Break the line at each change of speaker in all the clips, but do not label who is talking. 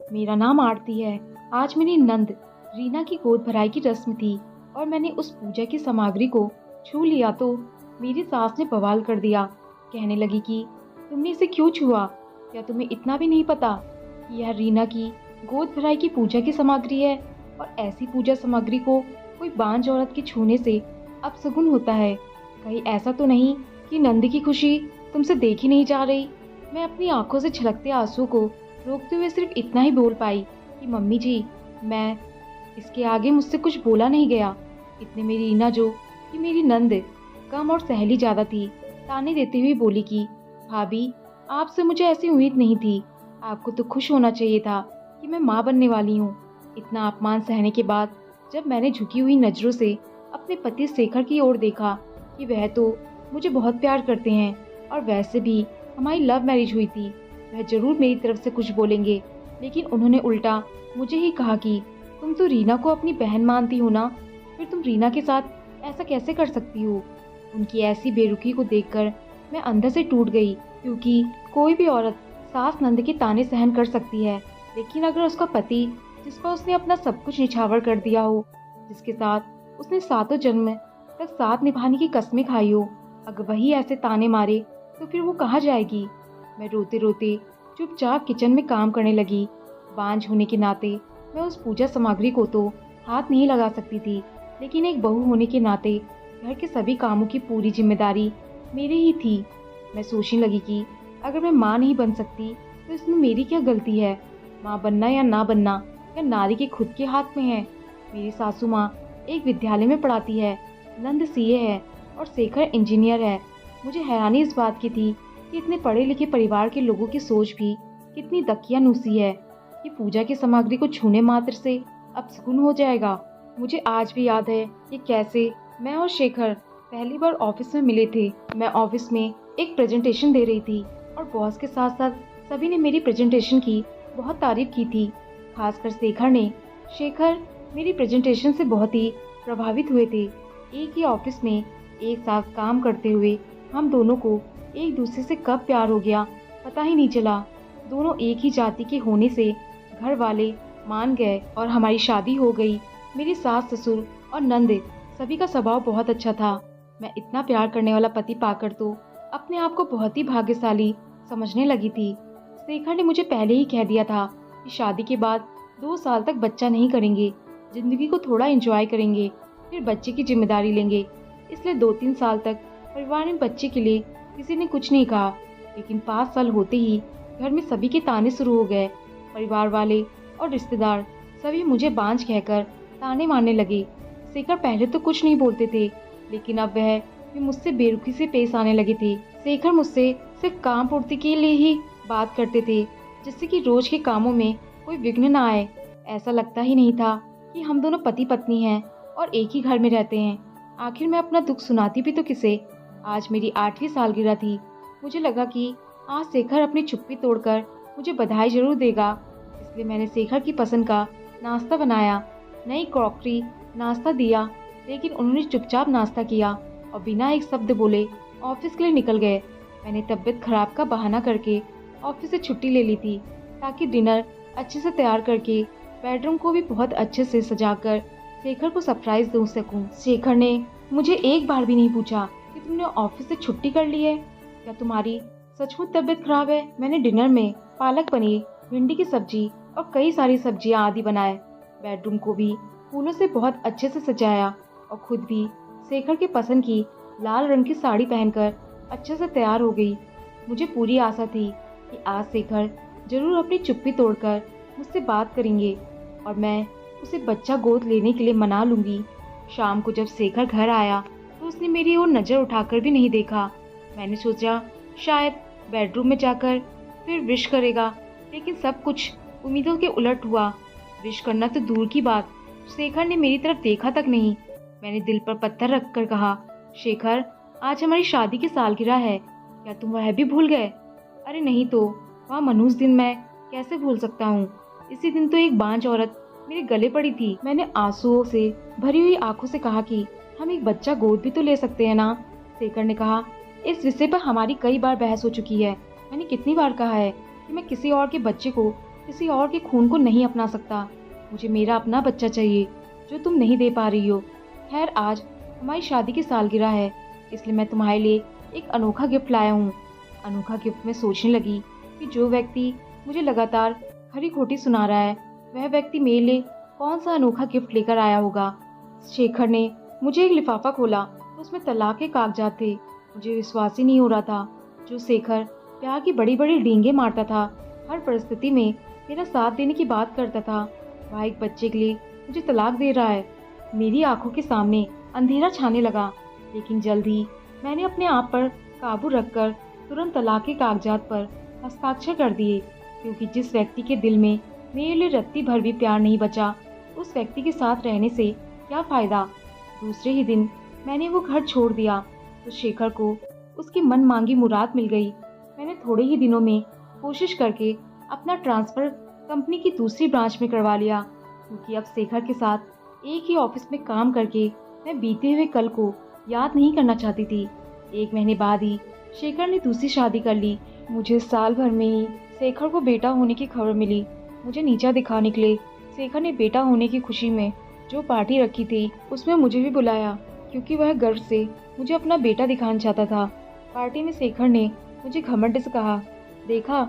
मेरा नाम आरती है। आज मेरी नंद रीना की गोद भराई की रस्म थी और मैंने उस पूजा की सामग्री को छू लिया तो मेरी सास ने बवाल कर दिया। कहने लगी कि तुमने इसे क्यों छुआ? क्या तुम्हें इतना भी नहीं पता कि यह रीना की गोद भराई की पूजा की सामग्री है? और ऐसी पूजा सामग्री को कोई बांझ औरत के छूने से अपशगुन होता है। कहीं ऐसा तो नहीं कि नंद की खुशी तुमसे देखी नहीं जा रही? मैं अपनी आंखों से छलकते आंसू को रोकते हुए सिर्फ इतना ही बोल पाई कि मम्मी जी, मैं इसके आगे मुझसे कुछ बोला नहीं गया। इतने मेरी रीना, जो कि मेरी नंद कम और सहेली ज्यादा थी, ताने देते हुए बोली कि भाभी, आपसे मुझे ऐसी उम्मीद नहीं थी। आपको तो खुश होना चाहिए था कि मैं माँ बनने वाली हूँ। इतना अपमान सहने के बाद जब मैंने झुकी हुई नजरों से अपने पति शेखर की ओर देखा कि वह तो मुझे बहुत प्यार करते हैं और वैसे भी हमारी लव मैरिज हुई थी, वह जरूर मेरी तरफ से कुछ बोलेंगे, लेकिन उन्होंने उल्टा मुझे ही कहा कि तुम तो रीना को अपनी बहन मानती हो ना, फिर तुम रीना के साथ ऐसा कैसे कर सकती हो? उनकी ऐसी बेरुखी को देखकर मैं अंदर से टूट गई, क्योंकि कोई भी औरत सास नंद के ताने सहन कर सकती है, लेकिन अगर उसका पति, जिस पर उसने अपना सब कुछ निछावर कर दिया हो, जिसके साथ उसने सातों जन्म तक साथ निभाने की कस्में खाई हो, अगर वही ऐसे ताने मारे तो फिर वो कहाँ जाएगी? मैं रोते रोते चुपचाप किचन में काम करने लगी। बांझ होने के नाते मैं उस पूजा सामग्री को तो हाथ नहीं लगा सकती थी, लेकिन एक बहू होने के नाते घर के सभी कामों की पूरी जिम्मेदारी मेरी ही थी। मैं सोचने लगी कि अगर मैं माँ नहीं बन सकती तो इसमें मेरी क्या गलती है? माँ बनना या ना बनना या नारी के खुद के हाथ में है। मेरी सासू माँ एक विद्यालय में पढ़ाती है, नंद सीए है और शेखर इंजीनियर है। मुझे हैरानी इस बात की थी कि इतने पढ़े लिखे परिवार के लोगों की सोच भी कितनी दकियानूसी है कि पूजा की सामग्री को छूने मात्र से अपशगुन हो जाएगा। मुझे आज भी याद है कि कैसे मैं और शेखर पहली बार ऑफिस में मिले थे। मैं ऑफिस में एक प्रेजेंटेशन दे रही थी और बॉस के साथ साथ सभी ने मेरी प्रेजेंटेशन की बहुत तारीफ की थी। खासकर शेखर ने। शेखर मेरी प्रेजेंटेशन से बहुत ही प्रभावित हुए थे। एक ही ऑफिस में एक साथ काम करते हुए हम दोनों को एक दूसरे से कब प्यार हो गया पता ही नहीं चला। दोनों एक ही जाति के होने से घर वाले मान गए और हमारी शादी हो गई। मेरी सास, ससुर और नंद सभी का स्वभाव बहुत अच्छा था। मैं इतना प्यार करने वाला पति पाकर तो अपने आप को बहुत ही भाग्यशाली समझने लगी थी। शेखर ने मुझे पहले ही कह दिया था कि शादी के बाद 2 साल तक बच्चा नहीं करेंगे, जिंदगी को थोड़ा एंजॉय करेंगे, फिर बच्चे की जिम्मेदारी लेंगे। इसलिए 2-3 साल तक परिवार में बच्चे के लिए किसी ने कुछ नहीं कहा, लेकिन 5 साल होते ही घर में सभी के ताने शुरू हो गए। परिवार वाले और रिश्तेदार सभी मुझे बांझ कहकर ताने मारने लगे। शेखर पहले तो कुछ नहीं बोलते थे, लेकिन अब वह भी मुझसे बेरुखी से पेश आने लगे थे। शेखर मुझसे सिर्फ काम पूर्ति के लिए ही बात करते थे, जिससे कि रोज के कामों में कोई विघ्न न आए। ऐसा लगता ही नहीं था कि हम दोनों पति पत्नी हैं और एक ही घर में रहते हैं। आखिर मैं अपना दुख सुनाती भी तो किसे? आज मेरी 8वीं सालगिरह थी। मुझे लगा कि आज शेखर अपनी चुप्पी तोड़कर मुझे बधाई जरूर देगा, इसलिए मैंने शेखर की पसंद का नाश्ता बनाया, नई क्रॉकरी नाश्ता दिया, लेकिन उन्होंने चुपचाप नाश्ता किया और बिना एक शब्द बोले ऑफिस के लिए निकल गए। मैंने तबीयत खराब का बहाना करके ऑफिस से छुट्टी ले ली थी, ताकि डिनर अच्छे से तैयार करके बेडरूम को भी बहुत अच्छे से सजाकर शेखर को सरप्राइज दे सकूं। शेखर ने मुझे एक बार भी नहीं पूछा कि तुमने ऑफिस से छुट्टी कर ली है, क्या तुम्हारी सचमुच तबीयत खराब है? मैंने डिनर में पालक पनीर, भिंडी की सब्जी और कई सारी सब्जियां आदि बनाए। बेडरूम को भी फूलों से बहुत अच्छे से सजाया और खुद भी शेखर के पसंद की लाल रंग की साड़ी पहनकर अच्छे से तैयार हो गई। मुझे पूरी आशा थी कि आज शेखर जरूर अपनी चुप्पी तोड़कर मुझसे बात करेंगे और मैं उसे बच्चा गोद लेने के लिए मना लूंगी। शाम को जब शेखर घर आया तो उसने मेरी ओर नजर उठाकर भी नहीं देखा। मैंने सोचा शायद बेडरूम में जाकर फिर विश करेगा, लेकिन सब कुछ उम्मीदों के उलट हुआ। विश करना तो दूर की बात, शेखर ने मेरी तरफ देखा तक नहीं। मैंने दिल पर पत्थर रखकर कहा, शेखर, आज हमारी शादी की सालगिरह है, क्या तुम वह भी भूल गए? अरे नहीं तो, वह मनहूस दिन मैं कैसे भूल सकता हूँ? इसी दिन तो एक बांझ औरत मेरे गले पड़ी थी। मैंने आंसुओं से भरी हुई आंखों से कहा कि हम एक बच्चा गोद भी तो ले सकते हैं ना। शेखर ने कहा, इस विषय पर हमारी कई बार बहस हो चुकी है। मैंने कितनी बार कहा है कि मैं किसी और के बच्चे को किसी और के खून को नहीं अपना सकता। मुझे मेरा अपना बच्चा चाहिए, जो तुम नहीं दे पा रही हो। खैर, आज हमारी शादी की सालगिरह है, इसलिए मैं तुम्हारे लिए एक अनोखा गिफ्ट लाया हूँ। अनोखा गिफ्ट में सोचने लगी कि जो व्यक्ति मुझे लगातार खरी खोटी सुना रहा है, वह व्यक्ति मेरे लिए कौन सा अनोखा गिफ्ट लेकर आया होगा। शेखर ने मुझे एक लिफाफा खोला तो उसमें तलाक के कागजात थे। मुझे विश्वास ही नहीं हो रहा था। जो शेखर प्यार की बड़ी बड़ी डींगे मारता था, हर परिस्थिति में मेरा साथ देने की बात करता था, वह एक बच्चे के लिए मुझे तलाक दे रहा है। मेरी आंखों के सामने अंधेरा छाने लगा, लेकिन जल्द ही मैंने अपने आप पर काबू रखकर तुरंत तलाक के कागजात पर हस्ताक्षर कर दिए, क्योंकि जिस व्यक्ति के दिल में मेरे लिए रत्ती भर भी प्यार नहीं बचा, उस व्यक्ति के साथ रहने से क्या फायदा। दूसरे ही दिन मैंने वो घर छोड़ दिया तो शेखर को उसकी मन मांगी मुराद मिल गई। मैंने थोड़े ही दिनों में कोशिश करके अपना ट्रांसफ़र कंपनी की दूसरी ब्रांच में करवा लिया, क्योंकि अब शेखर के साथ एक ही ऑफिस में काम करके मैं बीते हुए कल को याद नहीं करना चाहती थी। 1 महीने बाद ही शेखर ने दूसरी शादी कर ली। मुझे साल भर में ही शेखर को बेटा होने की खबर मिली। मुझे नीचा दिखा निकले। शेखर ने बेटा होने की खुशी में जो पार्टी रखी थी, उसमें मुझे भी बुलाया, क्योंकि वह गर्व से मुझे अपना बेटा दिखाना चाहता था। पार्टी में शेखर ने मुझे घमंड से कहा, देखा,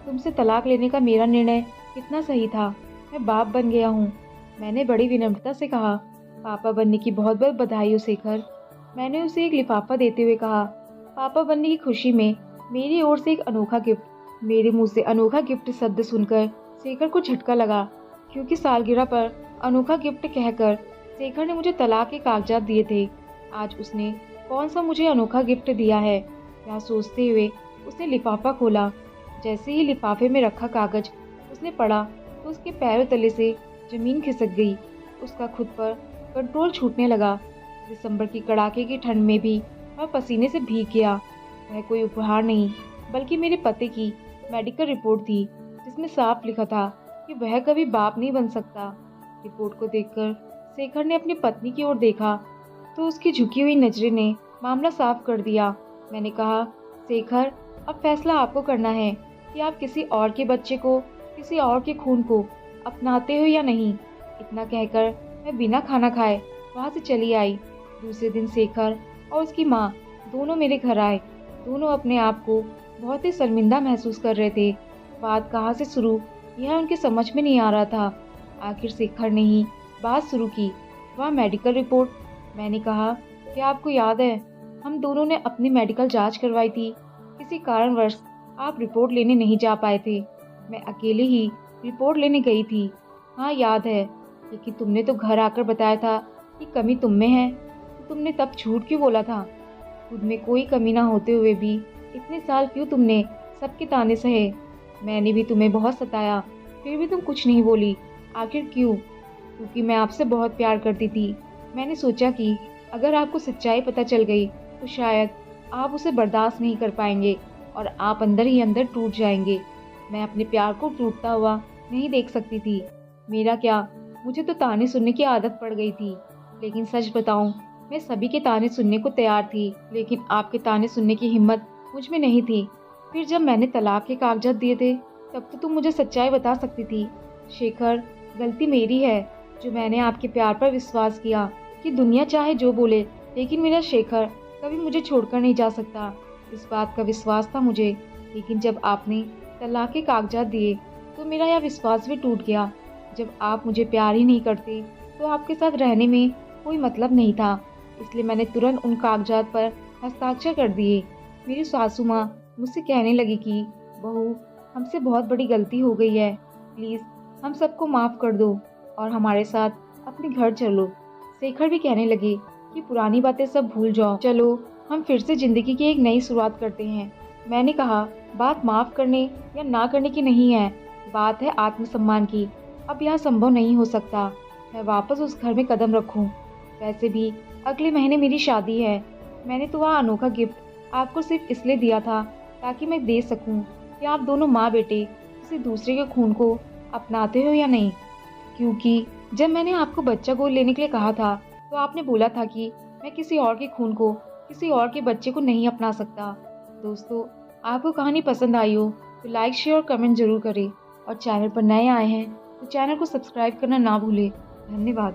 तुमसे तलाक लेने का मेरा निर्णय कितना सही था। मैं बाप बन गया हूँ। मैंने बड़ी विनम्रता से कहा, पापा बनने की बहुत बहुत बधाई हो शेखर। मैंने उसे एक लिफाफा देते हुए कहा, पापा बनने की खुशी में मेरी ओर से एक अनोखा गिफ्ट। मेरे मुंह से अनोखा गिफ्ट शब्द सुनकर शेखर को झटका लगा, क्योंकि सालगिरह पर अनोखा गिफ्ट कहकर शेखर ने मुझे तलाक के कागजात दिए थे। आज उसने कौन सा मुझे अनोखा गिफ्ट दिया है, यह सोचते हुए उसने लिफाफा खोला। जैसे ही लिफाफे में रखा कागज उसने पढ़ा तो उसके पैरों तले से जमीन खिसक गई। उसका खुद पर कंट्रोल छूटने लगा। दिसंबर की कड़ाके की ठंड में भी वह पसीने से भीग गया। वह कोई उपहार नहीं, बल्कि मेरे पति की मेडिकल रिपोर्ट थी, जिसमें साफ लिखा था कि वह कभी बाप नहीं बन सकता। रिपोर्ट को देखकर शेखर ने अपनी पत्नी की ओर देखा तो उसकी झुकी हुई नजरें ने मामला साफ कर दिया। मैंने कहा, शेखर, अब फैसला आपको करना है कि आप किसी और के बच्चे को, किसी और के खून को अपनाते हो या नहीं। इतना कहकर मैं बिना खाना खाए वहाँ से चली आई। दूसरे दिन शेखर और उसकी माँ दोनों मेरे घर आए। दोनों अपने आप को बहुत ही शर्मिंदा महसूस कर रहे थे। बात कहाँ से शुरू, यह उनके समझ में नहीं आ रहा था। आखिर शेखर ने ही बात शुरू की, वह मेडिकल रिपोर्ट। मैंने कहा, क्या आपको याद है, हम दोनों ने अपनी मेडिकल जांच करवाई थी। किसी कारणवश आप रिपोर्ट लेने नहीं जा पाए थे। मैं अकेले ही रिपोर्ट लेने गई थी। हाँ, याद है, लेकिन तुमने तो घर आकर बताया था कि कमी तुम में है, तो तुमने तब झूठ क्यों बोला था? खुद में कोई कमी ना होते हुए भी इतने साल क्यों तुमने सबके ताने सहे? मैंने भी तुम्हें बहुत सताया, फिर भी तुम कुछ नहीं बोली। आखिर क्यों? क्योंकि मैं आपसे बहुत प्यार करती थी। मैंने सोचा कि अगर आपको सच्चाई पता चल गई तो शायद आप उसे बर्दाश्त नहीं कर पाएंगे और आप अंदर ही अंदर टूट जाएंगे। मैं अपने प्यार को टूटता हुआ नहीं देख सकती थी। मेरा क्या, मुझे तो ताने सुनने की आदत पड़ गई थी। लेकिन सच बताऊं, मैं सभी के ताने सुनने को तैयार थी, लेकिन आपके ताने सुनने की हिम्मत मुझ में नहीं थी। फिर जब मैंने तलाक के कागजात दिए थे, तब तो तुम मुझे सच्चाई बता सकती थी। शेखर, गलती मेरी है जो मैंने आपके प्यार पर विश्वास किया कि दुनिया चाहे जो बोले, लेकिन मेरा शेखर कभी मुझे छोड़कर नहीं जा सकता। इस बात का विश्वास था मुझे, लेकिन जब आपने तलाक के कागजात दिए तो मेरा यह विश्वास भी टूट गया। जब आप मुझे प्यार ही नहीं करते तो आपके साथ रहने में कोई मतलब नहीं था। इसलिए मैंने तुरंत उन कागजात पर हस्ताक्षर कर दिए। मेरी सासू माँ मुझसे कहने लगी कि बहू, हमसे बहुत बड़ी गलती हो गई है, प्लीज़ हम सबको माफ़ कर दो और हमारे साथ अपने घर चलो। शेखर भी कहने लगे कि पुरानी बातें सब भूल जाओ, चलो हम फिर से ज़िंदगी की एक नई शुरुआत करते हैं। मैंने कहा, बात माफ़ करने या ना करने की नहीं है, बात है आत्मसम्मान की। अब यह संभव नहीं हो सकता मैं वापस उस घर में कदम रखूं। वैसे भी अगले महीने मेरी शादी है। मैंने तो वह अनोखा गिफ्ट आपको सिर्फ इसलिए दिया था ताकि मैं दे सकूं कि आप दोनों माँ बेटे किसी दूसरे के खून को अपनाते हो या नहीं। क्योंकि जब मैंने आपको बच्चा गोद लेने के लिए कहा था तो आपने बोला था कि मैं किसी और के खून को, किसी और के बच्चे को नहीं अपना सकता। दोस्तों, आपको कहानी पसंद आई हो तो लाइक, शेयर और कमेंट जरूर करें। और चैनल पर नए आए हैं तो चैनल को सब्सक्राइब करना ना भूलें। धन्यवाद।